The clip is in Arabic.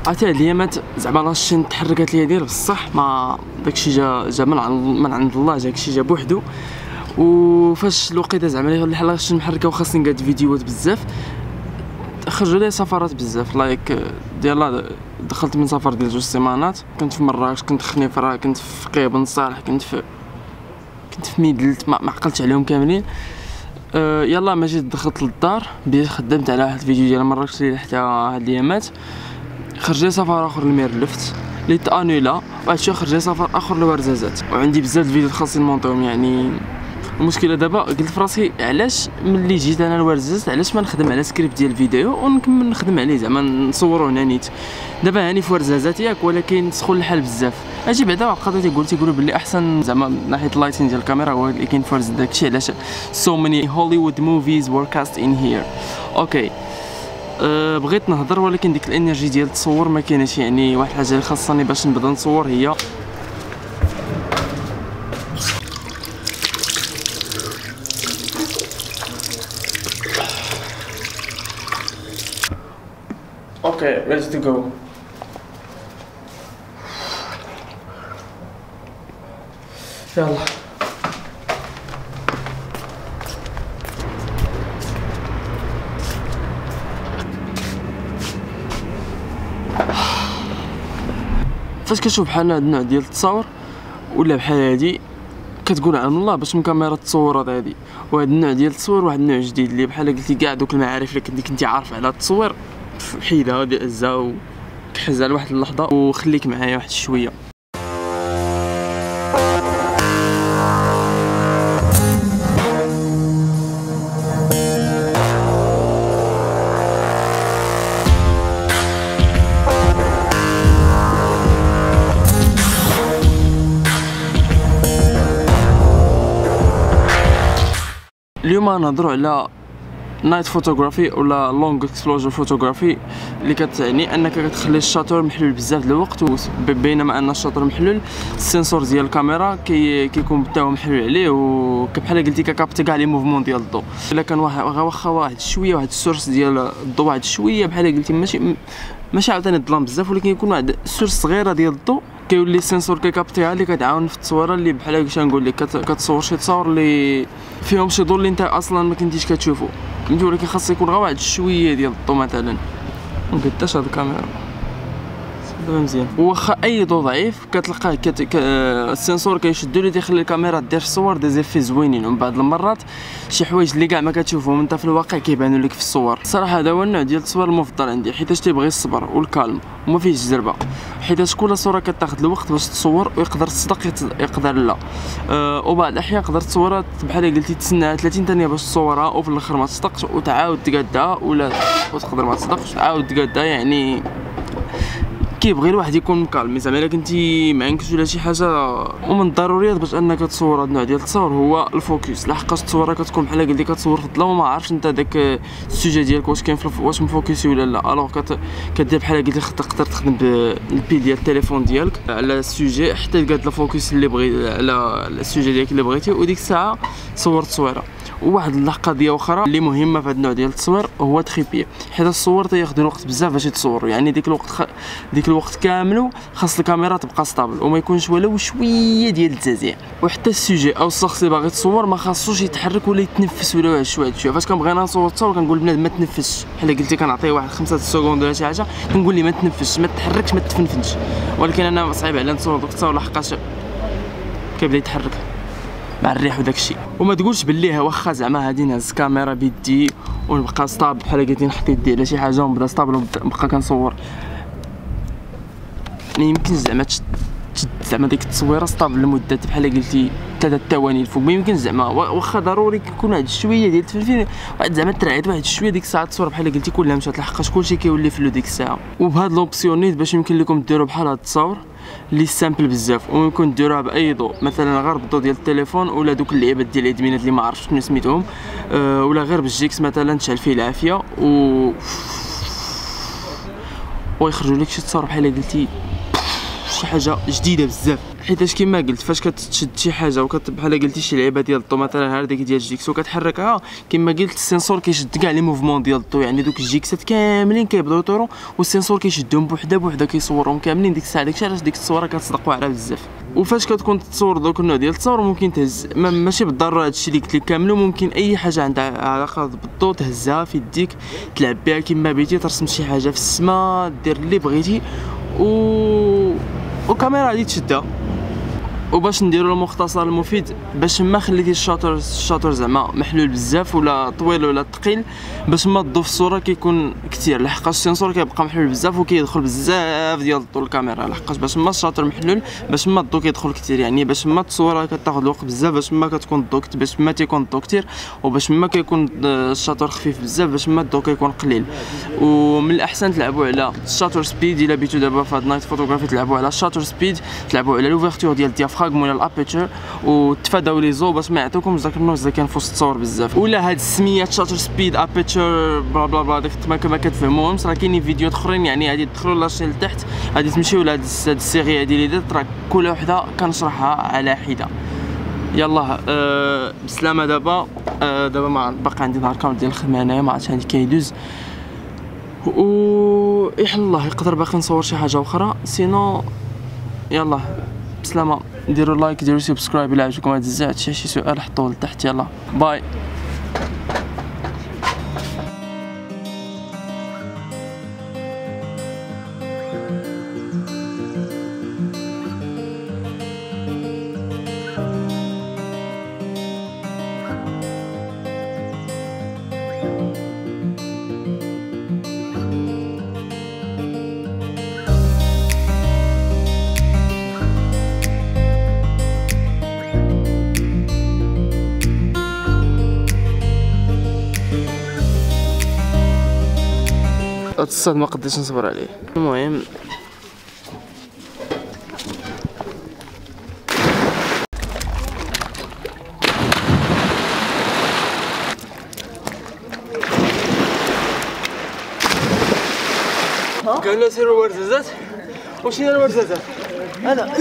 عرفتي هاد الايامات زعما لاشين تحركات ليا ديال بصح ما داكشي جا من عند الله، داكشي جا بوحدو. وفاش الوقيته زعما اللي لاشين محركه وخاصني نقاد فيديوهات بزاف، خرجوا لي سفرات بزاف لايك ديال دخلت من سفر ديال 2 سيمانات، كنت في مراكش، كنت في خنيفره، كنت في قيبن صالح، كنت في ميدلت، ما عقلتش عليهم كاملين. يلا ما جيت دخلت للدار خدمت على واحد الفيديو ديال مراكش اللي حتى هاد الايامات. خرج لي سفر اخر لميرلفت اللي تانولا، وعاد شي خرج لي سفر اخر لورزازات، وعندي بزاف الفيديوهات خاصني نمونطيهم. يعني المشكله دابا قلت فراسي علاش ملي جيت انا لورزازات علاش ما نخدم على سكريبت ديال الفيديو ونكمل نخدم عليه زعما نصورو هنا نيت. دابا هاني في ورزازات ياك، ولكن سخون الحال بزاف. اجي بعدا قضيت تيقولوا بلي احسن زعما من ناحيه اللايتين ديال الكاميرا هو اللي كاين في ورزازات. داكشي علاش so many Hollywood movies were cast in here. اوكي بغيت نهضر، ولكن ديك الانرجي ديال التصور ما كايناش. يعني واحد الحاجه اللي خاصني باش نبدا نصور هي اوكي ready to go. يلا فاش كتشوف بحال هاد النوع ديال التصاور ولا بحال هادي كتقول عن الله باش من كاميرا التصويرات هادي. وهاد النوع ديال التصوير واحد النوع جديد اللي بحال قلتي كاع دوك المعارف اللي كنتي عارف على التصوير حيدها دازها وكحزها لواحد اللحظه وخليك معايا واحد شويه. اليوم نهضروا على نايت فوتوغرافي ولا لونغ اكسبلوجر فوتوغرافي، اللي كتعني انك كتخلي الشاتور محلول بزاف د الوقت، وبينما ان الشاتور محلول السنسور ديال الكاميرا كيكون حتى هو محلول عليه، وبحال قلتي كابتي كاع لي موفمون ديال الضوء. الا كان واخا واحد شويه واحد السورس ديال الضوء واحد شويه بحال قلتي ماشي عاوتاني الظلام بزاف، ولكن يكون واحد السورس صغيره ديال الضوء كيولي السنسور كيكابتيها اللي كتعاون في التصويره اللي بحال هكا نقول لك كتصور شي تصاور اللي فيهم شي ضوء اللي انت اصلا ما كنتيش كتشوفو فهمتي، ولكن خاص يكون غير واحد شويه ديال الضوء. مثلا مقداش هاد الكاميرا دابا مزيان، واخا اي ضوء ضعيف كتلقاه السنسور كيشدو لي تيخلي الكاميرا دير الصور دي زيفي زوينين، ومن بعض المرات شي حوايج اللي كاع ما كتشوفهم انت في الواقع كيبانوا لك في الصور. الصراحه هذا هو النوع ديال التصوير المفضل عندي، حيتاش تيبغي الصبر والكالم وما فيهش الزربه، حيتاش كل صوره كتاخذ الوقت باش تصور، ويقدر تصدق يقدر لا. وبعض الاحيان تقدر تصورها بحال قلتي تسنى 30 ثانيه باش تصورها وفي الاخر ما تصدقش وتعاود تقادها، ولا وتقدر ما تصدقش وتعاود تقادها. يعني كيبغي الواحد يكون مكالم زعما الا كنتي معندكش ولا شي حاجه. ومن الضروريات باش انك تصور هاد النوع ديال التصاور هو الفوكس، لحقاش التصويره كتكون بحال قلتي كتصور في الظلام وما عارفش انت داك السوجي ديالك واش كاين واش مفوكسي ولا لا. الوغ كدير بحال قلتي تقدر تخدم بالبي ديال التليفون ديالك على السوجي حتى تقاد الفوكس اللي بغي على السوجي ديالك اللي بغيتي، وديك الساعه صورت تصويره. وواحد القضيه اخرى اللي مهمه في هذا النوع ديال التصوير هو تخيبيه، حيت الصور تياخذ الوقت بزاف باش يتصوروا. يعني ديك الوقت كامل خاص الكاميرا تبقى ستابل وما يكونش ولو شويه ديال التزازيع. وحتى السوجي او الشخص اللي باغي تصور ما خاصوش يتحرك ولا يتنفس ولا واحد شويه. فاش كنبغي انا نصور تصور كنقول بنادم ما تنفسش، بحال قلتي كنعطيه واحد 5 سكوند ولا شي حاجه كنقول ليه ما تنفسش ما تحركش ما تفنفنش. ولكن انا صعيب عليا نصور دوك التصاور لحقاش كيبدا يتحرك مع الريح وداك الشيء. وما تقولش باللي واخا زعما هادي نهز كاميرا بيدي ونبقى ستاب بحال قلتي نحط يدي على شي حاجه ونبدا ستابل ونبقى كنصور، ما يمكنش زعما تشد زعما ديك التصويره ستابل لمده بحال قلتي 3 ثواني الفوق. ما يمكنش زعما، واخا ضروري كيكون واحد شويه ديال التفلفيل واحد زعما ترعيد واحد شويه ديك الساعه تصور بحال قلتي كلها مشات، لحقاش كلشي كيولي فلو ديك الساعه. وبهاد لوبسيون نيت باش يمكن لكم ديروا بحال هاد التصاور اللي سامبل بزاف، ويمكن ديروها باي ضوء، مثلا غير بالضوء ديال التليفون ولا دوك اللعيبات ديال الادمينات اللي ما عرفتش شنو سميتهم، ولا غير بالجيكس مثلا تشعل فيه العافيه ويخرجوا لك شي تصاور بحال قلتي شي حاجه جديده بزاف. حيتاش كيما قلت فاش كتشد شي حاجه بحال قلتي شي لعيبه ديال الضو مثلا هذيك ديال الجيكسو كتحركها كيما قلت السنسور كيشد كاع لي موفمون ديال الضو، يعني دوك الجيكسات كاملين كيبداو يطيروا والسنسور كيشدهم بوحده بوحده كيصورهم كاملين. ديك الساعه داكشي علاش ديك التصويره كتصدق واعره بزاف. وفاش كتكون تصور دوك النوع ديال التصاور ممكن تهز ماشي بالضروره هادشي اللي قلت لك كامل، ممكن اي حاجه عندها علاقه بالضو تهزها في يديك تلعب بها كيما بغيتي، ترسم شي حاجه في السماء دير اللي بغيتي وكاميرا غادي تشدها. وباش نديرو المختصر المفيد باش ما خليتي الشاطر زعما محلول بزاف ولا طويل ولا ثقيل، باش ما تضو في الصوره كيكون كثير، لحقاش السنسور كيبقى محلول بزاف وكيدخل بزاف ديال الضو الكاميرا، لحقاش باش ما الشاطر محلول باش ما الضو كيدخل كثير، يعني باش ما التصويره كتاخذ الوقت بزاف، باش ما كتكون الضو باش ما تيكون الضو كثير، وباش ما كيكون الشاطر خفيف بزاف باش ما الضو كيكون قليل. ومن الاحسن تلعبوا على الشاطر سبيد. الا بيتو دابا في هاد نايت فوتوغرافي تلعبوا على الشاطر سبيد، تلعبوا على لوفيرتور ديال الديافراغم ولا الابيتشر، وتفاداو لي زو باش ما يعطيوكمش داك النوز اللي كان في وسط التصور بزاف. ولا هاد السميات شاتر سبيد ابيتشر بلا بلا بلا داك ما كتفهموهمش، راه كاينين فيديوهات اخرين يعني غادي تدخلوا لاشين لتحت غادي تمشيو لهاد السيري هادي اللي درت، راه كل وحده كنشرحها على حده. يلا بسلامه. دابا ما باقي عندي نهار كامل ديال الخدمه هنايا، ما عرفتش عندي كيدوز و يحل الله يقدر باقي نصور شي حاجه اخرى، سينو يلا بسلامه. ديروا لايك ديروا سبسكرايب الى عجبكم هاد الزعت، شي سؤال حطوه لتحت. يلا باي. هاد الصاد ما قدرتش نصبر عليه. المهم قالنا سيروا الورزازات. واش هي الورزازات؟ انا لا